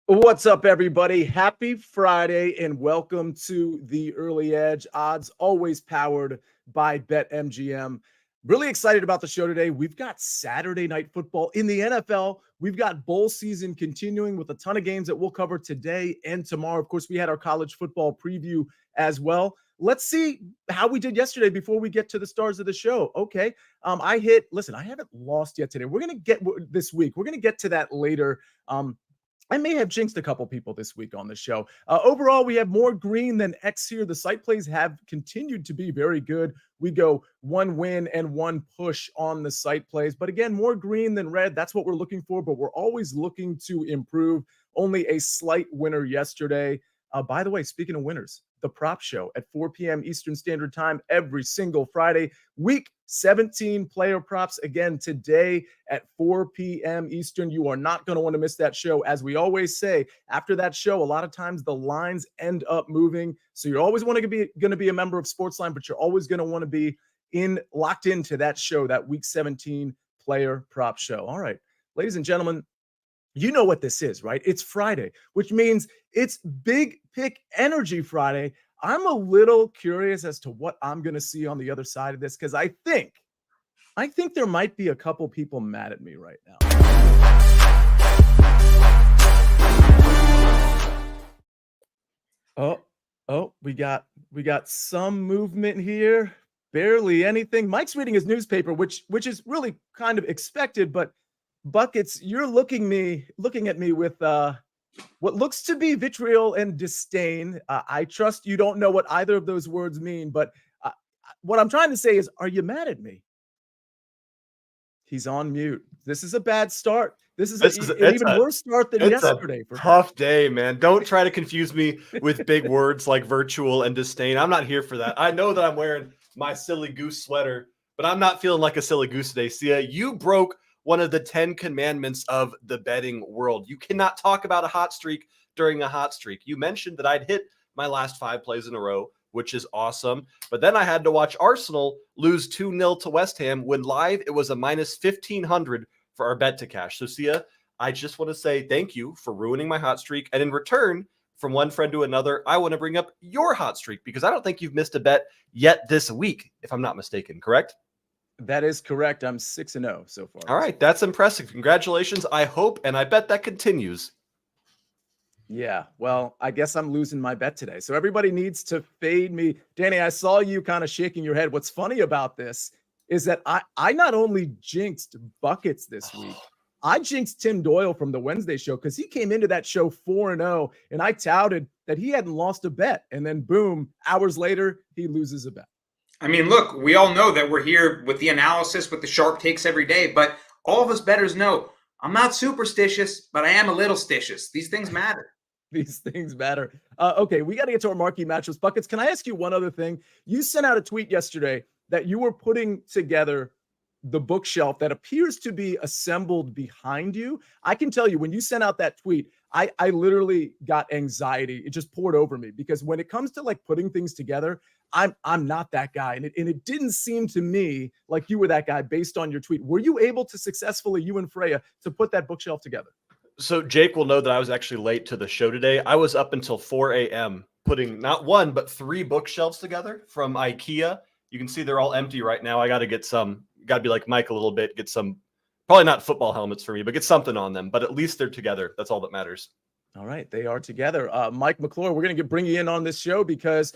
What's up, everybody? Happy Friday and welcome to the Early Edge. Odds always powered by BetMGM. Really excited about the show today. We've got Saturday night football in the NFL. We've got bowl season continuing with a ton of games that we'll cover today and tomorrow. Of course, we had our college football preview as well. Let's see how we did yesterday before we get to the stars of the show. Okay. I haven't lost yet today. We're going to get this week. We're going to get to that later. I may have jinxed a couple people this week on the show. Overall, we have more green than X here. The site plays have continued to be very good. We go one win and one push on the site plays. But again, more green than red. That's what we're looking for. But we're always looking to improve. Only a slight winner yesterday. By the way, speaking of winners, the prop show at 4 p.m. Eastern Standard Time every single Friday. Week 17 player props again today at 4 p.m. Eastern. You are not going to want to miss that show. As we always say, after that show, a lot of times the lines end up moving. So you're always going to be a member of SportsLine, but you're always going to want to be locked into that show, that Week 17 player prop show. All right, ladies and gentlemen, you know what this is, right? It's Friday, which means it's Big Pick Energy Friday. I'm a little curious as to what I'm going to see on the other side of this because I think there might be a couple people mad at me right now. We got some movement here. Barely anything. Mike's reading his newspaper, which is really kind of expected, but Buckets, you're looking at me with what looks to be vitriol and disdain. I trust you don't know what either of those words mean, but what I'm trying to say is, are you mad at me? He's on mute. This is a bad start. This is an even worse start than yesterday. It's a tough day, man. Don't try to confuse me with big words like virtual and disdain. I'm not here for that. I know that I'm wearing my silly goose sweater, but I'm not feeling like a silly goose today. Sia, you broke one of the 10 commandments of the betting world. You cannot talk about a hot streak during a hot streak. You mentioned that I'd hit my last 5 plays in a row, which is awesome. But then I had to watch Arsenal lose 2-0 to West Ham when live it was a minus 1,500 for our bet to cash. So Sia, I just want to say thank you for ruining my hot streak. And in return, from one friend to another, I want to bring up your hot streak because I don't think you've missed a bet yet this week, if I'm not mistaken, correct? That is correct. I'm 6-0 so far. All right. That's impressive. Congratulations. I hope and I bet that continues. Yeah. Well, I guess I'm losing my bet today. So everybody needs to fade me. Danny, I saw you kind of shaking your head. What's funny about this is that I not only jinxed Buckets this week, I jinxed Tim Doyle from the Wednesday show because he came into that show 4-0 and I touted that he hadn't lost a bet. And then boom, hours later, he loses a bet. I mean, look, we all know that we're here with the analysis, with the sharp takes every day, but all of us bettors know I'm not superstitious, but I am a little stitious. These things matter. These things matter. Okay, we got to get to our marquee matchups. Buckets, can I ask you one other thing? You sent out a tweet yesterday that you were putting together the bookshelf that appears to be assembled behind you. I can tell you, when you sent out that tweet, I literally got anxiety. It just poured over me because when it comes to like putting things together, I'm not that guy. And it didn't seem to me like you were that guy based on your tweet. Were you able to successfully, you and Freya, to put that bookshelf together? So Jake will know that I was actually late to the show today. I was up until 4 a.m. putting not one, but 3 bookshelves together from IKEA. You can see they're all empty right now. I got to get some, got to be like Mike a little bit, get some, probably not football helmets for me, but get something on them. But at least they're together. That's all that matters. All right. They are together. Mike McClure, we're going to bring you in on this show because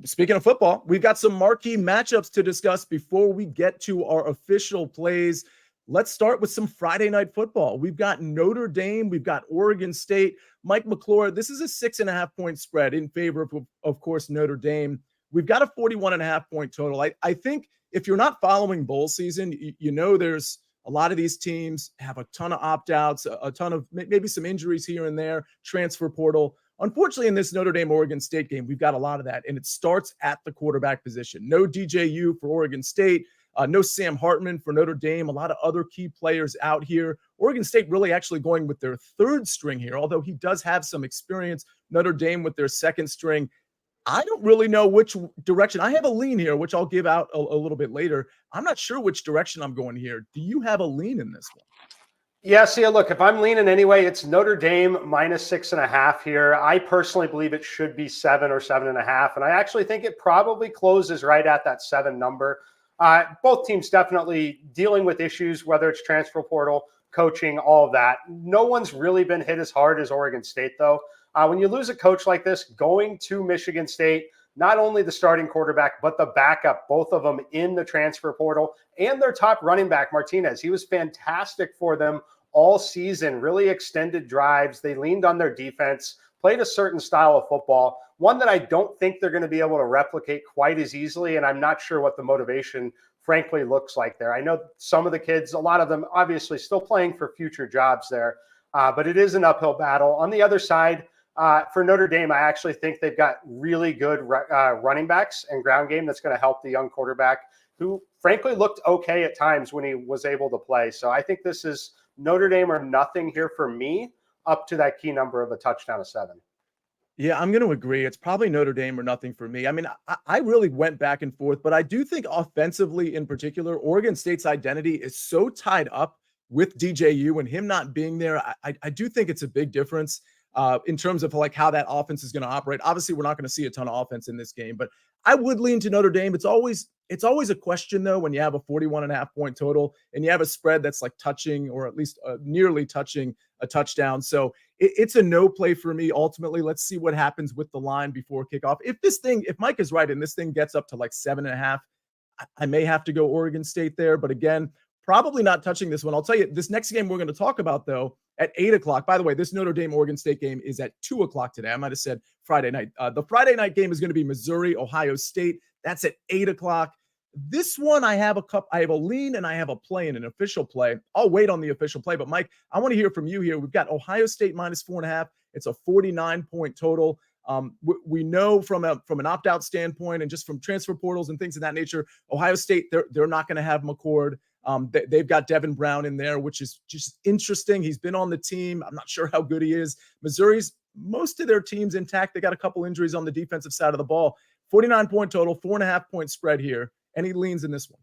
speaking of football, we've got some marquee matchups to discuss before we get to our official plays. Let's start with some Friday night football. We've got Notre Dame. We've got Oregon State. Mike McClure, this is a 6.5-point spread in favor of course, Notre Dame. We've got a 41.5-point total. I think if you're not following bowl season, you know there's a lot of these teams have a ton of opt-outs, a ton of maybe some injuries here and there, transfer portal. Unfortunately, in this Notre Dame-Oregon State game, we've got a lot of that, and it starts at the quarterback position. No DJU for Oregon State, no Sam Hartman for Notre Dame, a lot of other key players out here. Oregon State really actually going with their third string here, although he does have some experience. Notre Dame with their second string. I don't really know which direction. I have a lean here, which I'll give out a little bit later. I'm not sure which direction I'm going here. Do you have a lean in this one? Yeah, see, look, if I'm leaning anyway, it's Notre Dame -6.5 here. I personally believe it should be 7 or 7.5. And I actually think it probably closes right at that 7 number. Both teams definitely dealing with issues, whether it's transfer portal, coaching, all of that. No one's really been hit as hard as Oregon State, though. When you lose a coach like this, going to Michigan State, not only the starting quarterback, but the backup, both of them in the transfer portal, and their top running back, Martinez. He was fantastic for them all season, really extended drives. They leaned on their defense, played a certain style of football, one that I don't think they're going to be able to replicate quite as easily. And I'm not sure what the motivation, frankly, looks like there. I know some of the kids, a lot of them obviously still playing for future jobs there, but it is an uphill battle. On the other side, for Notre Dame, I actually think they've got really good running backs and ground game that's going to help the young quarterback who, frankly, looked okay at times when he was able to play. So I think this is Notre Dame or nothing here for me, up to that key number of a touchdown of 7. Yeah, I'm going to agree. It's probably Notre Dame or nothing for me. I mean, I really went back and forth, but I do think offensively in particular, Oregon State's identity is so tied up with DJU and him not being there. I do think it's a big difference in terms of like how that offense is going to operate. Obviously, we're not going to see a ton of offense in this game, but I would lean to Notre Dame. It's always a question though when you have a 41.5 point total and you have a spread that's like touching or at least nearly touching a touchdown. So it's a no play for me. Ultimately, let's see what happens with the line before kickoff. If Mike is right and this thing gets up to like 7.5, I may have to go Oregon State there. But again, probably not touching this one. I'll tell you, this next game we're going to talk about, though, at 8 o'clock. By the way, this Notre Dame-Oregon State game is at 2 o'clock today. I might have said Friday night. The Friday night game is going to be Missouri-Ohio State. That's at 8 o'clock. This one, I have a lean and I have a play in an official play. I'll wait on the official play. But, Mike, I want to hear from you here. We've got Ohio State -4.5. It's a 49-point total. We know from an opt-out standpoint and just from transfer portals and things of that nature, Ohio State, they're not going to have McCord. They've got Devin Brown in there, which is just interesting. He's been on the team. I'm not sure how good he is. Missouri's, most of their team's intact. They got a couple injuries on the defensive side of the ball. 49-point total, 4.5 point spread here. Any leans in this one?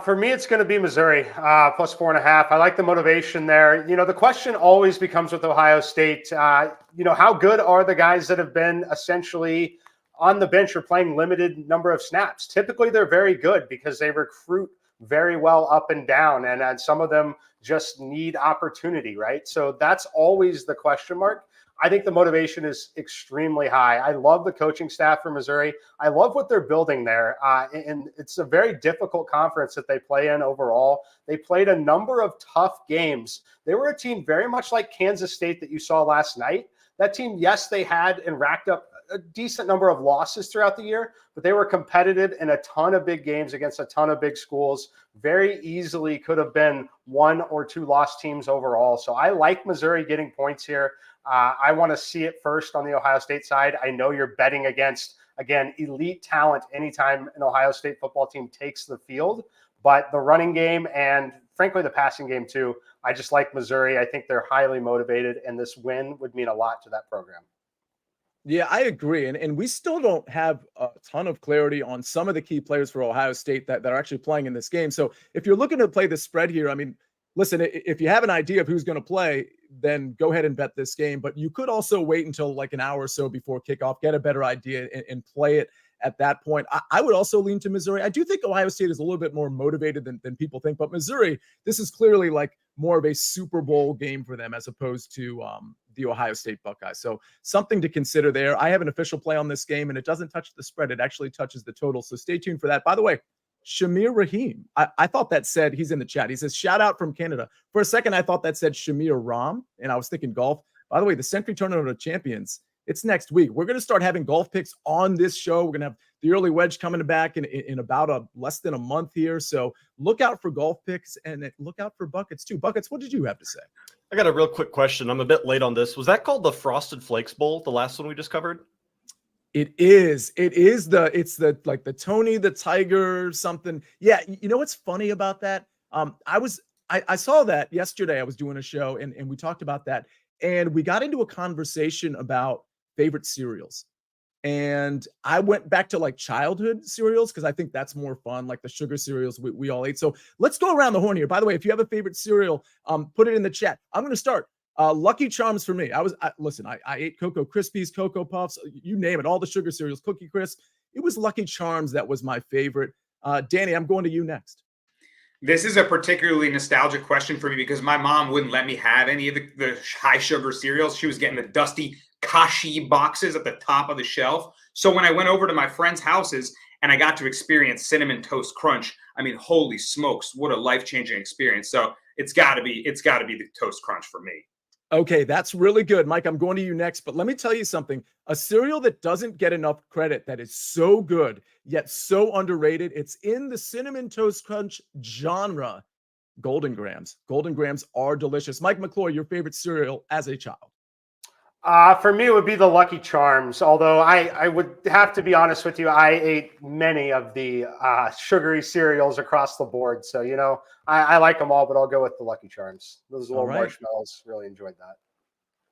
For me, it's going to be Missouri plus 4.5. I like the motivation there. The question always becomes with Ohio State, how good are the guys that have been essentially on the bench or playing limited number of snaps? Typically, they're very good because they recruit very well up and down, and some of them just need opportunity, right? So that's always the question mark. I think the motivation is extremely high. I love the coaching staff for Missouri. I love what they're building there. And it's a very difficult conference that they play in overall. They played a number of tough games. They were a team very much like Kansas State that you saw last night. That team, yes, they had and racked up a decent number of losses throughout the year, but they were competitive in a ton of big games against a ton of big schools. Very easily could have been 1 or 2 lost teams overall. So I like Missouri getting points here. I want to see it first on the Ohio State side. I know you're betting against, again, elite talent anytime an Ohio State football team takes the field, but the running game and frankly the passing game too, I just like Missouri. I think they're highly motivated, and this win would mean a lot to that program. Yeah, I agree. And we still don't have a ton of clarity on some of the key players for Ohio State that are actually playing in this game. So if you're looking to play the spread here, I mean, listen, if you have an idea of who's going to play, then go ahead and bet this game. But you could also wait until like an hour or so before kickoff, get a better idea and play it at that point. I would also lean to Missouri. I do think Ohio State is a little bit more motivated than people think. But Missouri, this is clearly like more of a Super Bowl game for them as opposed to the Ohio State Buckeyes. So something to consider there. I have an official play on this game, and it doesn't touch the spread. It actually touches the total. So stay tuned for that. By the way, Shamir Rahim. I thought that said, he's in the chat. He says, shout out from Canada. For a second, I thought that said Shamir Ram, and I was thinking golf. By the way, the Century Tournament of Champions, it's next week. We're going to start having golf picks on this show. We're going to have the early wedge coming back in about less than a month here. So look out for golf picks and look out for buckets too. Buckets, what did you have to say? I got a real quick question. I'm a bit late on this. Was that called the Frosted Flakes Bowl, the last one we just covered? It is the Tony the Tiger something. Yeah. You know what's funny about that? I saw that yesterday. I was doing a show and we talked about that, and we got into a conversation about favorite cereals. And I went back to like childhood cereals because I think that's more fun, like the sugar cereals we all ate. So let's go around the horn here. By the way, if you have a favorite cereal, put it in the chat. I'm going to start. Lucky Charms for me. I ate Cocoa Krispies, Cocoa Puffs, you name it, all the sugar cereals, Cookie Crisp. It was Lucky Charms that was my favorite. Danny, I'm going to you next. This is a particularly nostalgic question for me because my mom wouldn't let me have any of the high sugar cereals. She was getting the dusty Kashi boxes at the top of the shelf. So when I went over to my friends' houses and I got to experience Cinnamon Toast Crunch, I mean, holy smokes, what a life-changing experience. So it's got to be the Toast Crunch for me. Okay, that's really good. Mike, I'm going to you next, but let me tell you something. A cereal that doesn't get enough credit that is so good, yet so underrated, it's in the Cinnamon Toast Crunch genre, Golden Grams. Golden Grams are delicious. Mike McClure, your favorite cereal as a child? For me, it would be the Lucky Charms, although I would have to be honest with you. I ate many of the sugary cereals across the board. So, I like them all, but I'll go with the Lucky Charms. Those little marshmallows, really enjoyed that.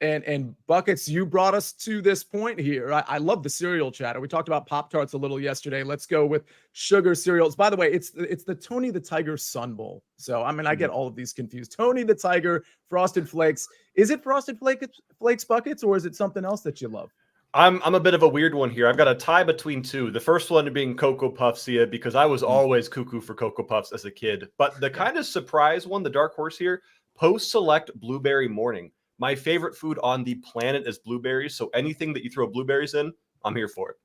And Buckets, you brought us to this point here. I love the cereal chatter. We talked about Pop-Tarts a little yesterday. Let's go with sugar cereals. By the way, it's the Tony the Tiger Sun Bowl. So, I mean, I get all of these confused. Tony the Tiger, Frosted Flakes. Is it Frosted Flakes Buckets, or is it something else that you love? I'm a bit of a weird one here. I've got a tie between two. The first one being Cocoa Puffs, Sia, because I was always cuckoo for Cocoa Puffs as a kid. But the kind of surprise one, the dark horse here, Post-Select Blueberry Morning. My favorite food on the planet is blueberries. So anything that you throw blueberries in, I'm here for it.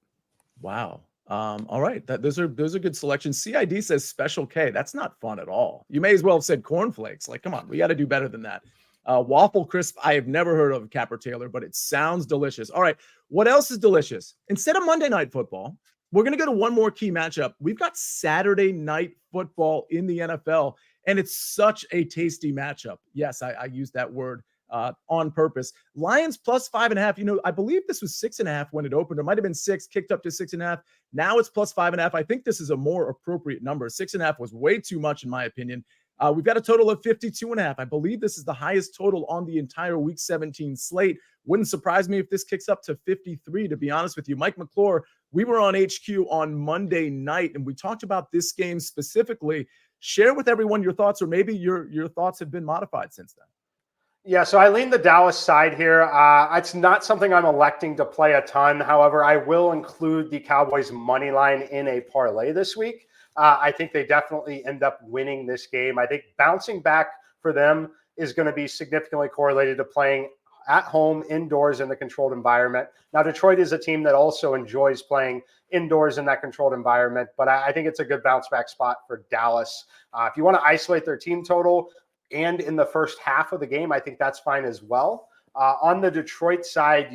Wow. All right. Those are good selections. CID says Special K. That's not fun at all. You may as well have said cornflakes. Like, come on, we got to do better than that. Waffle Crisp, I have never heard of, Capper Taylor, but it sounds delicious. All right. What else is delicious? Instead of Monday Night Football, we're going to go to one more key matchup. We've got Saturday Night Football in the NFL, and it's such a tasty matchup. Yes, I used that word on purpose. Lions plus 5.5. I believe this was 6.5 when it opened. It might have been 6, kicked up to 6.5. Now it's plus 5.5. I think this is a more appropriate number. 6.5 was way too much in my opinion. We've got a total of 52.5. I believe this is the highest total on the entire Week 17 slate. Wouldn't surprise me if this kicks up to 53, to be honest with you. Mike McClure, we were on HQ on Monday night, and we talked about this game specifically. Share with everyone your thoughts, or maybe your thoughts have been modified since then. Yeah, so I lean the Dallas side here. It's not something I'm electing to play a ton. However, I will include the Cowboys money line in a parlay this week. I think they definitely end up winning this game. I think bouncing back for them is going to be significantly correlated to playing at home, indoors in the controlled environment. Now, Detroit is a team that also enjoys playing indoors in that controlled environment, but I think it's a good bounce back spot for Dallas. If you want to isolate their team total, and in the first half of the game, I think that's fine as well. On the Detroit side,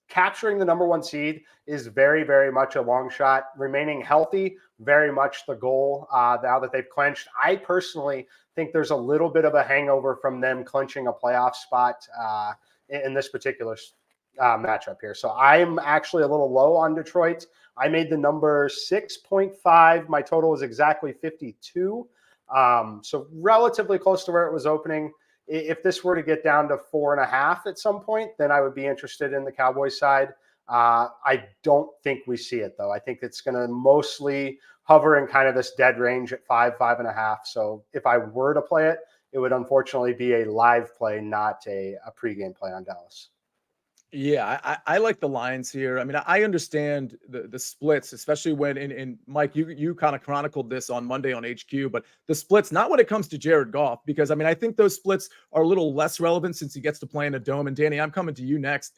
capturing the number 1 seed is very, very much a long shot. Remaining healthy, very much the goal now that they've clinched. I personally think there's a little bit of a hangover from them clinching a playoff spot in this particular matchup here. So I'm actually a little low on Detroit. I made the number 6.5. My total is exactly 52. So relatively close to where it was opening. If this were to get down to 4.5 at some point, then I would be interested in the Cowboys side. I don't think we see it though. I think it's going to mostly hover in kind of this dead range at 5.5. So if I were to play it, it would unfortunately be a live play, not a pregame play on Dallas. Yeah, I like the Lions here. I mean, I understand the splits, especially when, and Mike, you kind of chronicled this on Monday on HQ, but the splits, not when it comes to Jared Goff, because I mean, I think those splits are a little less relevant since he gets to play in a dome. And Danny, I'm coming to you next.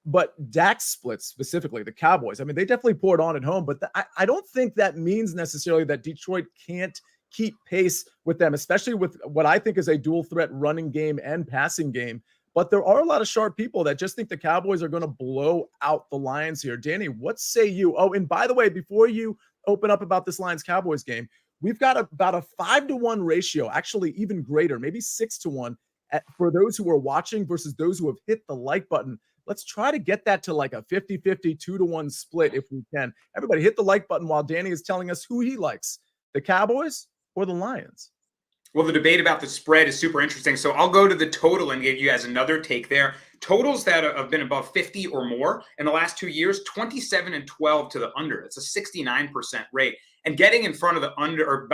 But Dak's splits, specifically the Cowboys, I mean, they definitely poured on at home, but I don't think that means necessarily that Detroit can't keep pace with them, especially with what I think is a dual threat running game and passing game. But there are a lot of sharp people that just think the Cowboys are going to blow out the Lions here. Danny, what say you? Oh, and by the way, before you open up about this Lions-Cowboys game, we've got about a 5-to-1 ratio, actually even greater, maybe 6-to-1 for those who are watching versus those who have hit the like button. Let's try to get that to like a 50-50, 2-to-1 split if we can. Everybody hit the like button while Danny is telling us who he likes, the Cowboys or the Lions. Well, the debate about the spread is super interesting. So I'll go to the total and give you guys another take there. Totals that have been above 50 or more in the last 2 years, 27 and 12 to the under. It's a 69% rate. And getting in front of the under, or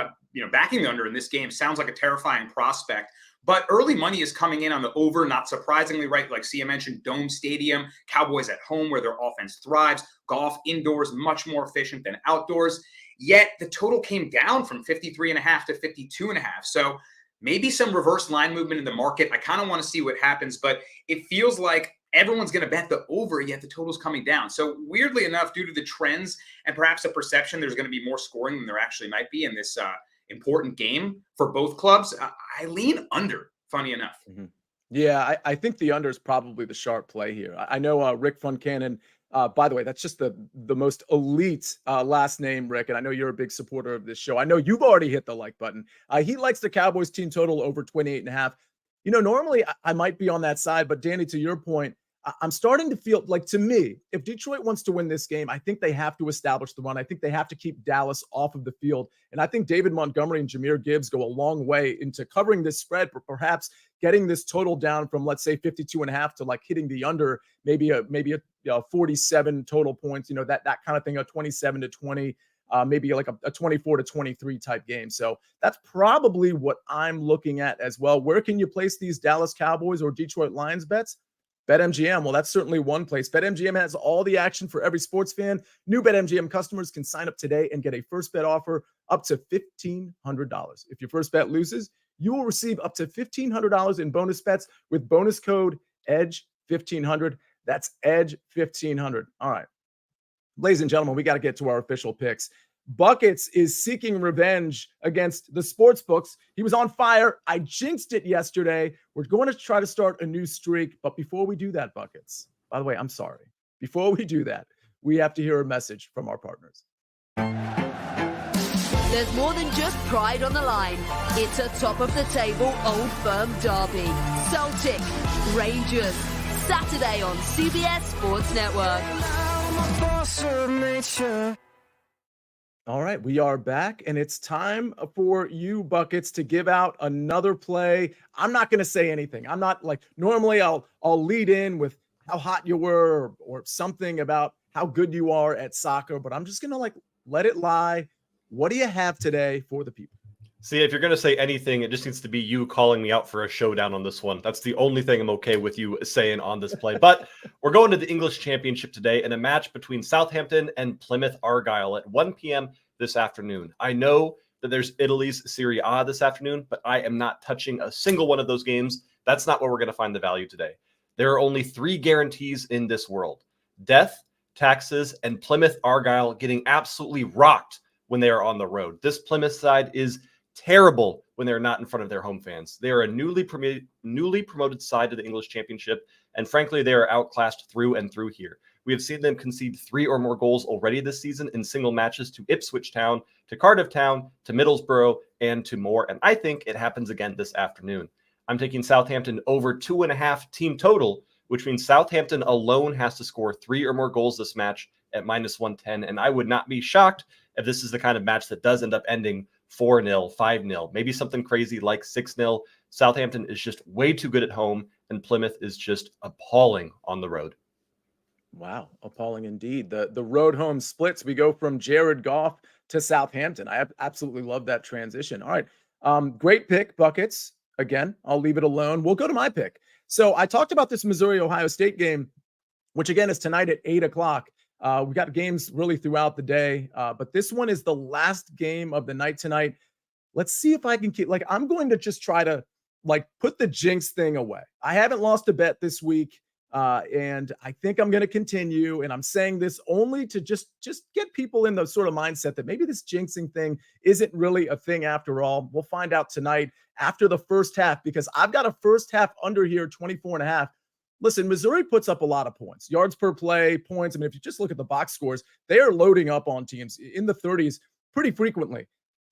backing the under in this game sounds like a terrifying prospect. But early money is coming in on the over, not surprisingly, right? Like Sia mentioned, Dome Stadium, Cowboys at home where their offense thrives, golf indoors, much more efficient than outdoors. Yet the total came down from 53.5 to 52.5. So maybe some reverse line movement in the market. I kind of want to see what happens, but it feels like everyone's going to bet the over, yet the total's coming down. So weirdly enough, due to the trends and perhaps a perception there's going to be more scoring than there actually might be in this important game for both clubs, I lean under, funny enough. Mm-hmm. Yeah, I think the under is probably the sharp play here. I know Rick Funcannon, by the way, that's just the most elite last name, Rick, and I know you're a big supporter of this show. I know you've already hit the like button. He likes the Cowboys team total over 28.5. Normally I might be on that side, but Danny, to your point, I'm starting to feel like, to me, if Detroit wants to win this game, I think they have to establish the run. I think they have to keep Dallas off of the field. And I think David Montgomery and Jahmyr Gibbs go a long way into covering this spread, but perhaps getting this total down from, let's say, 52.5 to like hitting the under, maybe a 47 total points, that kind of thing, a 27 to 20, maybe like a 24 to 23 type game. So that's probably what I'm looking at as well. Where can you place these Dallas Cowboys or Detroit Lions bets? BetMGM. Well, that's certainly one place. BetMGM has all the action for every sports fan. New BetMGM customers can sign up today and get a first bet offer up to $1,500. If your first bet loses, you will receive up to $1,500 in bonus bets with bonus code EDGE1500. That's EDGE1500. All right. Ladies and gentlemen, we got to get to our official picks. Buckets is seeking revenge against the sports books. He was on fire. I jinxed it yesterday. We're going to try to start a new streak. But before we do that, Buckets, by the way, I'm sorry. Before we do that, we have to hear a message from our partners. There's more than just pride on the line. It's a top-of-the-table Old Firm derby. Celtic, Rangers, Saturday on CBS Sports Network. All right, we are back, and it's time for you, Buckets, to give out another play. I'm not going to say anything. I'm not like, normally I'll lead in with how hot you were or something about how good you are at soccer, but I'm just going to let it lie. What do you have today for the people? See, if you're going to say anything, it just needs to be you calling me out for a showdown on this one. That's the only thing I'm okay with you saying on this play. But we're going to the English Championship today in a match between Southampton and Plymouth Argyle at 1 p.m. this afternoon. I know that there's Italy's Serie A this afternoon, but I am not touching a single one of those games. That's not where we're going to find the value today. There are only 3 guarantees in this world: death, taxes, and Plymouth Argyle getting absolutely rocked when they are on the road. This Plymouth side is terrible when they're not in front of their home fans. They are a newly promoted side to the English Championship, and frankly, they are outclassed through and through here. We have seen them concede 3 or more goals already this season in single matches to Ipswich Town, to Cardiff Town, to Middlesbrough, and to more, and I think it happens again this afternoon. I'm taking Southampton over 2.5 team total, which means Southampton alone has to score 3 or more goals this match at -110, and I would not be shocked if this is the kind of match that does end up ending 4-0, 5-0, maybe something crazy like 6-0. Southampton is just way too good at home, and Plymouth is just appalling on the road. Wow, appalling indeed. The road home splits. We go from Jared Goff to Southampton. I absolutely love that transition. All right, great pick, Buckets. Again, I'll leave it alone. We'll go to my pick. So I talked about this Missouri-Ohio State game, which again is tonight at 8 o'clock. We got games really throughout the day, but this one is the last game of the night tonight. Let's see if I can keep, I'm going to just try to put the jinx thing away. I haven't lost a bet this week, and I think I'm going to continue. And I'm saying this only to just get people in the sort of mindset that maybe this jinxing thing isn't really a thing after all. We'll find out tonight after the first half, because I've got a first half under here, 24.5. Listen, Missouri puts up a lot of points, yards per play, points. I mean, if you just look at the box scores, they are loading up on teams in the 30s pretty frequently.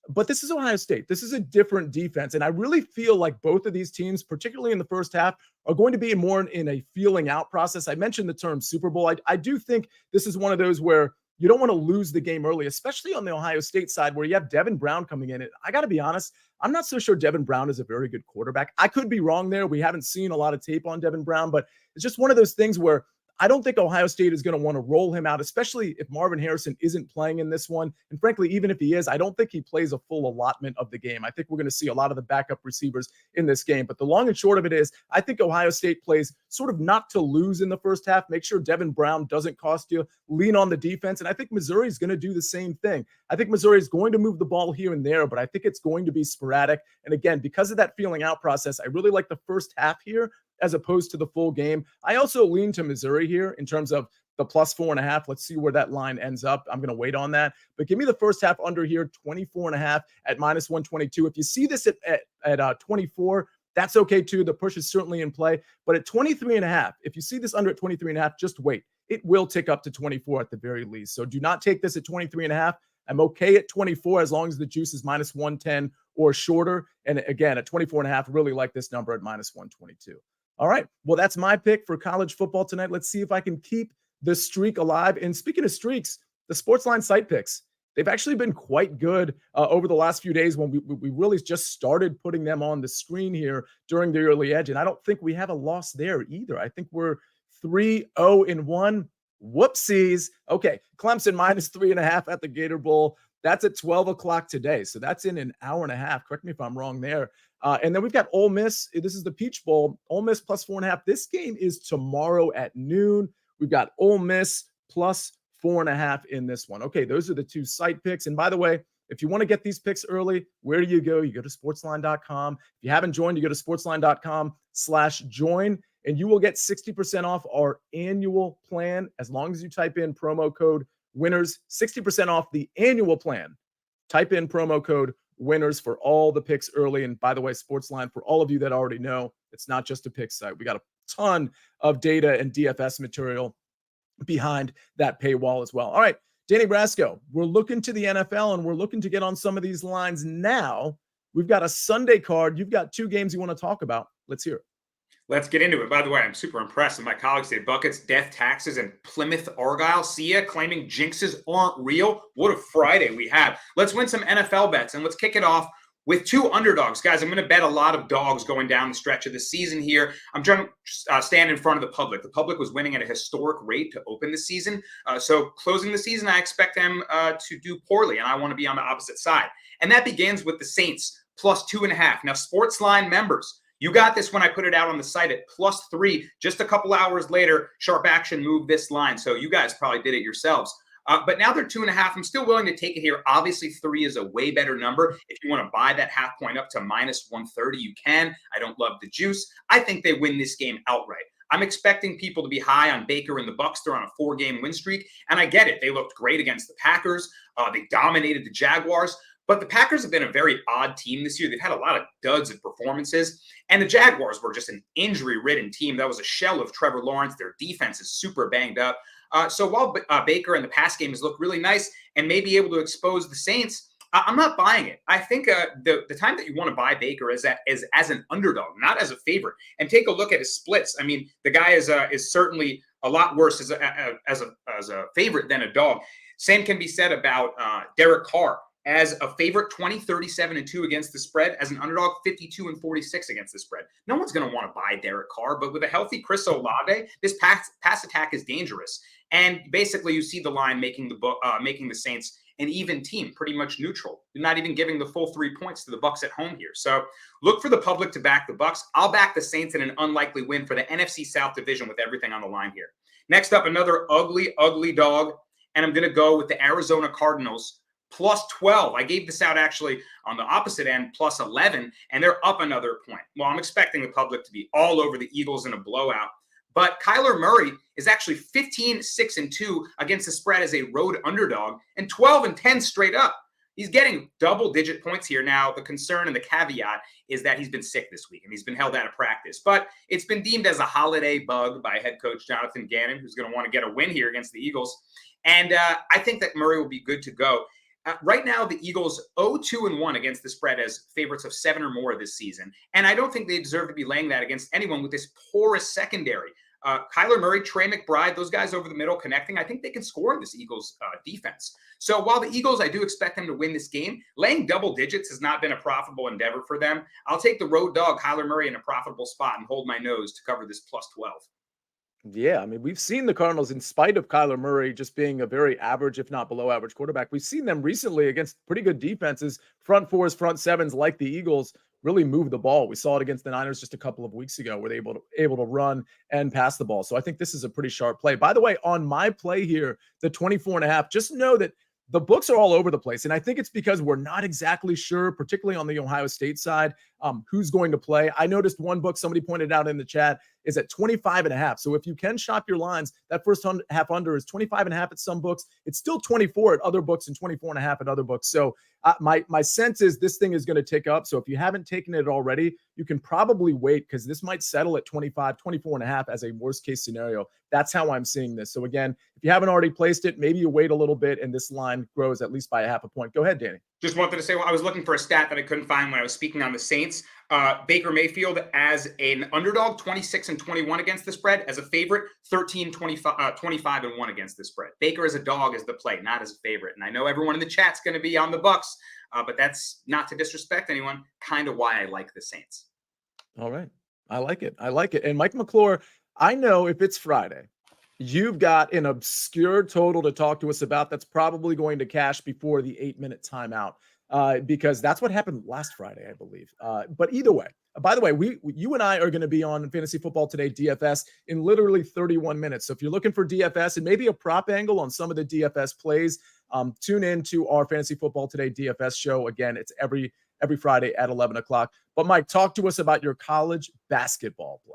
But this is Ohio State. This is a different defense. And I really feel like both of these teams, particularly in the first half, are going to be more in a feeling out process. I mentioned the term Super Bowl. I do think this is one of those where you don't want to lose the game early, especially on the Ohio State side where you have Devin Brown coming in. And I got to be honest, I'm not so sure Devin Brown is a very good quarterback. I could be wrong there. We haven't seen a lot of tape on Devin Brown, but it's just one of those things where I don't think Ohio State is going to want to roll him out, especially if Marvin Harrison isn't playing in this one. And frankly, even if he is, I don't think he plays a full allotment of the game. I think we're going to see a lot of the backup receivers in this game. But the long and short of it is, I think Ohio State plays sort of not to lose in the first half. Make sure Devin Brown doesn't cost you. Lean on the defense. And I think Missouri is going to do the same thing. I think Missouri is going to move the ball here and there, but I think it's going to be sporadic. And again, because of that feeling out process, I really like the first half here as opposed to the full game. I also lean to Missouri here in terms of the +4.5. Let's see where that line ends up. I'm going to wait on that. But give me the first half under here, 24.5 at -122. If you see this at 24, that's okay too. The push is certainly in play. But at 23.5, if you see this under at 23.5, just wait. It will tick up to 24 at the very least. So do not take this at 23.5. I'm okay at 24 as long as the juice is -110 or shorter. And again, at 24.5, really like this number at -122. All right. Well, that's my pick for college football tonight. Let's see if I can keep the streak alive. And speaking of streaks, the SportsLine site picks, they've actually been quite good over the last few days when we really just started putting them on the screen here during the early edge. And I don't think we have a loss there either. I think we're 3-0-1. Whoopsies. Okay. Clemson -3.5 at the Gator Bowl. That's at 12 o'clock today. So that's in an hour and a half. Correct me if I'm wrong there. And then we've got Ole Miss. This is the Peach Bowl. Ole Miss +4.5. This game is tomorrow at noon. We've got Ole Miss +4.5 in this one. Okay, those are the two site picks. And by the way, if you want to get these picks early, where do you go? You go to sportsline.com. If you haven't joined, you go to sportsline.com/join, and you will get 60% off our annual plan as long as you type in promo code winners. 60% off the annual plan. Type in promo code winners for all the picks early. And by the way, SportsLine, for all of you that already know, it's not just a pick site. We got a ton of data and DFS material behind that paywall as well. All right, Danny Brasco, we're looking to the NFL and we're looking to get on some of these lines now. We've got a Sunday card. You've got two games you want to talk about. Let's hear it. Let's get into it. By the way, I'm super impressed with my colleagues today. Buckets, Death, Taxes, and Plymouth Argyle. Sia claiming jinxes aren't real. What a Friday we have. Let's win some NFL bets, and let's kick it off with two underdogs. Guys, I'm going to bet a lot of dogs going down the stretch of the season here. I'm trying to stand in front of the public. The public was winning at a historic rate to open the season. So closing the season, I expect them to do poorly, and I want to be on the opposite side. And that begins with the Saints +2.5. Now, SportsLine members, you got this when I put it out on the site at +3. Just a couple hours later, Sharp Action moved this line. So you guys probably did it yourselves. But now they're 2.5. I'm still willing to take it here. Obviously, 3 is a way better number. If you want to buy that half point up to -130, you can. I don't love the juice. I think they win this game outright. I'm expecting people to be high on Baker and the Bucs. They're on a 4-game win streak. And I get it. They looked great against the Packers. They dominated the Jaguars. But the Packers have been a very odd team this year. They've had a lot of duds of performances. And the Jaguars were just an injury-ridden team. That was a shell of Trevor Lawrence. Their defense is super banged up. So while Baker and the pass game has looked really nice and may be able to expose the Saints, I'm not buying it. I think the time that you want to buy Baker is as an underdog, not as a favorite. And take a look at his splits. I mean, the guy is certainly a lot worse as a favorite than a dog. Same can be said about Derek Carr. As a favorite, 20, 37-2 against the spread. As an underdog, 52-46 against the spread. No one's going to want to buy Derek Carr, but with a healthy Chris Olave, this pass attack is dangerous. And basically, you see the line making the Saints an even team, pretty much neutral. You're not even giving the full 3 points to the Bucs at home here. So look for the public to back the Bucs. I'll back the Saints in an unlikely win for the NFC South division with everything on the line here. Next up, another ugly, ugly dog, and I'm going to go with the Arizona Cardinals. +12. I gave this out actually on the opposite end, +11, and they're up another point. Well, I'm expecting the public to be all over the Eagles in a blowout. But Kyler Murray is actually 15-6-2 against the spread as a road underdog and 12-10 straight up. He's getting double-digit points here. Now, the concern and the caveat is that he's been sick this week and he's been held out of practice. But it's been deemed as a holiday bug by head coach Jonathan Gannon, who's going to want to get a win here against the Eagles. And I think that Murray will be good to go. Right now, the Eagles 0-2-1 against the spread as favorites of 7 or more this season. And I don't think they deserve to be laying that against anyone with this porous secondary. Kyler Murray, Trey McBride, those guys over the middle connecting, I think they can score in this Eagles defense. So while the Eagles, I do expect them to win this game, laying double digits has not been a profitable endeavor for them. I'll take the road dog, Kyler Murray, in a profitable spot and hold my nose to cover this plus 12. Yeah, I mean, we've seen the Cardinals, in spite of Kyler Murray just being a very average, if not below average quarterback, we've seen them recently against pretty good defenses, front fours, front sevens, like the Eagles, really move the ball. We saw it against the Niners just a couple of weeks ago, where they able to run and pass the ball. So I think this is a pretty sharp play. By the way, on my play here, the 24.5, just know that the books are all over the place. And I think it's because we're not exactly sure, particularly on the Ohio State side, who's going to play. I noticed one book somebody pointed out in the chat is at 25.5. So if you can shop your lines, that first half under is 25.5 at some books. It's still 24 at other books and 24.5 at other books. So my sense is this thing is going to tick up. So if you haven't taken it already, you can probably wait, because this might settle at 25, 24.5 as a worst case scenario. That's how I'm seeing this. So again, if you haven't already placed it, maybe you wait a little bit and this line grows at least by a half a point. Go ahead, Danny. Just wanted to say, I was looking for a stat that I couldn't find when I was speaking on the Saints. Baker Mayfield as an underdog, 26-21 against the spread. As a favorite, 13-25 against the spread. Baker as a dog is the play, not as a favorite. And I know everyone in the chat's going to be on the Bucks, but that's not to disrespect anyone. Kind of why I like the Saints. All right. I like it. I like it. And Mike McClure, I know if it's Friday, you've got an obscure total to talk to us about that's probably going to cash before the 8-minute timeout, because that's what happened last Friday, I believe. But either way, by the way, you and I are going to be on Fantasy Football Today DFS in literally 31 minutes. So if you're looking for DFS and maybe a prop angle on some of the DFS plays, tune in to our Fantasy Football Today DFS show. Again, it's every Friday at 11 o'clock. But Mike, talk to us about your college basketball play.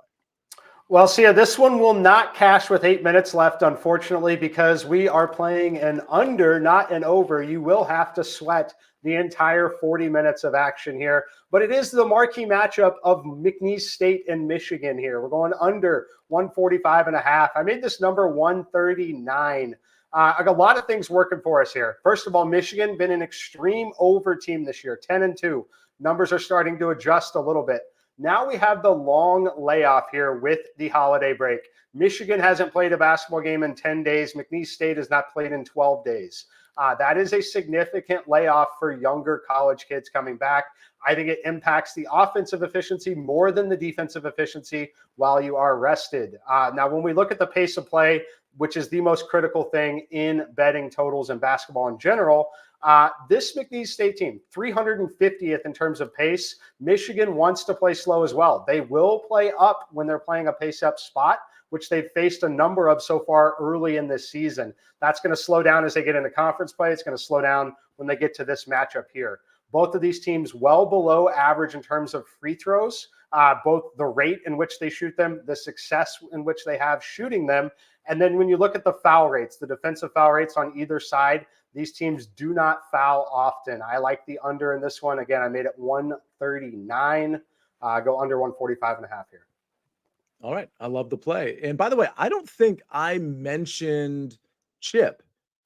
Well, Sia, this one will not cash with 8 minutes left, unfortunately, because we are playing an under, not an over. You will have to sweat the entire 40 minutes of action here. But it is the marquee matchup of McNeese State and Michigan here. We're going under 145.5. I made this number 139. I got a lot of things working for us here. First of all, Michigan been an extreme over team this year, 10-2. Numbers are starting to adjust a little bit. Now we have the long layoff here with the holiday break. Michigan hasn't played a basketball game in 10 days. McNeese State has not played in 12 days. That is a significant layoff for younger college kids coming back. I think it impacts the offensive efficiency more than the defensive efficiency while you are rested. Now, when we look at the pace of play, which is the most critical thing in betting totals and basketball in general, this McNeese State team, 350th in terms of pace. Michigan wants to play slow as well. They will play up when they're playing a pace-up spot, which they've faced a number of so far early in this season. That's going to slow down as they get into conference play. It's going to slow down when they get to this matchup here. Both of these teams well below average in terms of free throws, both the rate in which they shoot them, the success in which they have shooting them. And then when you look at the foul rates, the defensive foul rates on either side, these teams do not foul often. I like the under in this one. Again, I made it 139. Go under 145.5 here. All right. I love the play. And by the way, I don't think I mentioned Chip.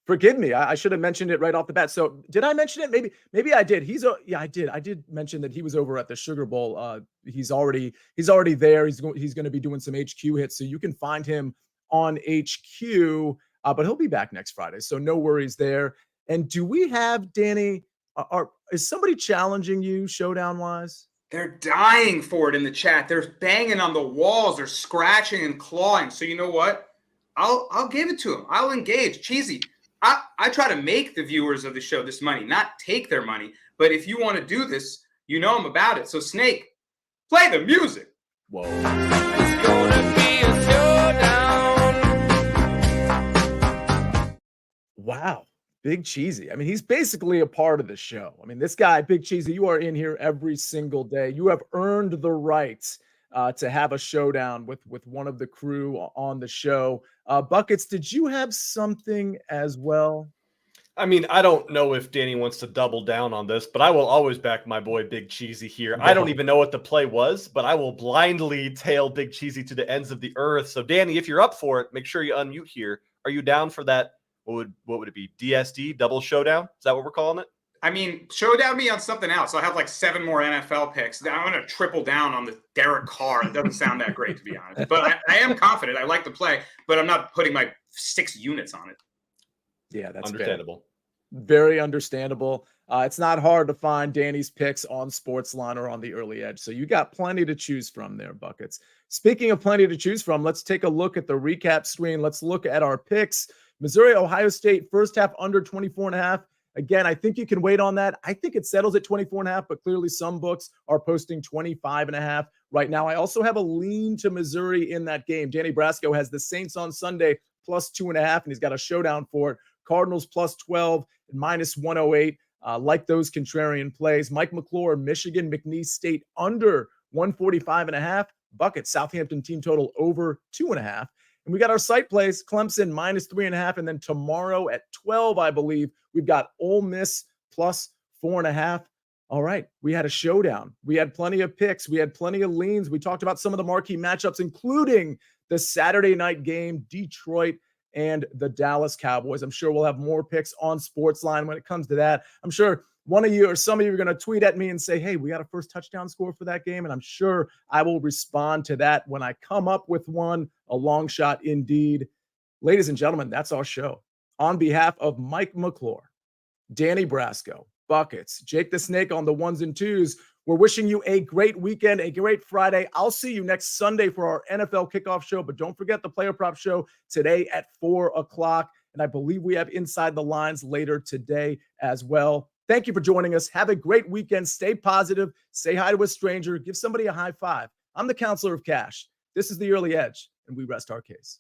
Forgive me. I should have mentioned it right off the bat. So did I mention it? Maybe I did. Yeah, I did. I did mention that he was over at the Sugar Bowl. He's already there. He's going to be doing some HQ hits. So you can find him on HQ, but he'll be back next Friday. So no worries there. And do we have, Danny, is somebody challenging you showdown wise? They're dying for it in the chat. They're banging on the walls. They're scratching and clawing. So you know what? I'll give it to them. I'll engage. Cheesy. I try to make the viewers of the show this money, not take their money. But if you want to do this, you know I'm about it. So Snake, play the music. Whoa. It's gonna be a showdown. Wow. Big Cheesy. I mean, he's basically a part of the show. I mean, this guy, Big Cheesy, you are in here every single day. You have earned the right to have a showdown with one of the crew on the show. Buckets, did you have something as well? I mean, I don't know if Danny wants to double down on this, but I will always back my boy Big Cheesy here. I don't even know what the play was, but I will blindly tail Big Cheesy to the ends of the earth. So, Danny, if you're up for it, make sure you unmute here. Are you down for that? What would it be? DSD, double showdown? Is that what we're calling it? I mean, showdown me on something else. I'll have like 7 more NFL picks. I'm going to triple down on the Derek Carr. It doesn't sound that great, to be honest. But I am confident. I like the play, but I'm not putting my 6 units on it. Yeah, that's understandable. Fair. Very understandable. It's not hard to find Danny's picks on SportsLine or on the early edge. So you got plenty to choose from there, Buckets. Speaking of plenty to choose from, let's take a look at the recap screen. Let's look at our picks. Missouri, Ohio State, first half under 24.5. Again, I think you can wait on that. I think it settles at 24.5, but clearly some books are posting 25.5 right now. I also have a lean to Missouri in that game. Danny Brasco has the Saints on Sunday plus 2.5, and he's got a showdown for it. Cardinals plus 12 and minus 108. Like those contrarian plays. Mike McClure, Michigan, McNeese State under 145.5. Bucket, Southampton team total over 2.5. And we got our site plays, Clemson minus 3.5. And then tomorrow at 12, I believe, we've got Ole Miss plus 4.5. All right, we had a showdown. We had plenty of picks. We had plenty of leans. We talked about some of the marquee matchups, including the Saturday night game, Detroit and the Dallas Cowboys. I'm sure we'll have more picks on SportsLine when it comes to that. I'm sure one of you or some of you are going to tweet at me and say, hey, we got a first touchdown score for that game. And I'm sure I will respond to that when I come up with one. A long shot indeed. Ladies and gentlemen, that's our show. On behalf of Mike McClure, Danny Brasco, Buckets, Jake the Snake on the ones and twos, we're wishing you a great weekend, a great Friday. I'll see you next Sunday for our NFL kickoff show, but don't forget the player prop show today at 4 o'clock. And I believe we have Inside the Lines later today as well. Thank you for joining us. Have a great weekend. Stay positive. Say hi to a stranger. Give somebody a high five. I'm the Counselor of Cash. This is the Early Edge, and we rest our case.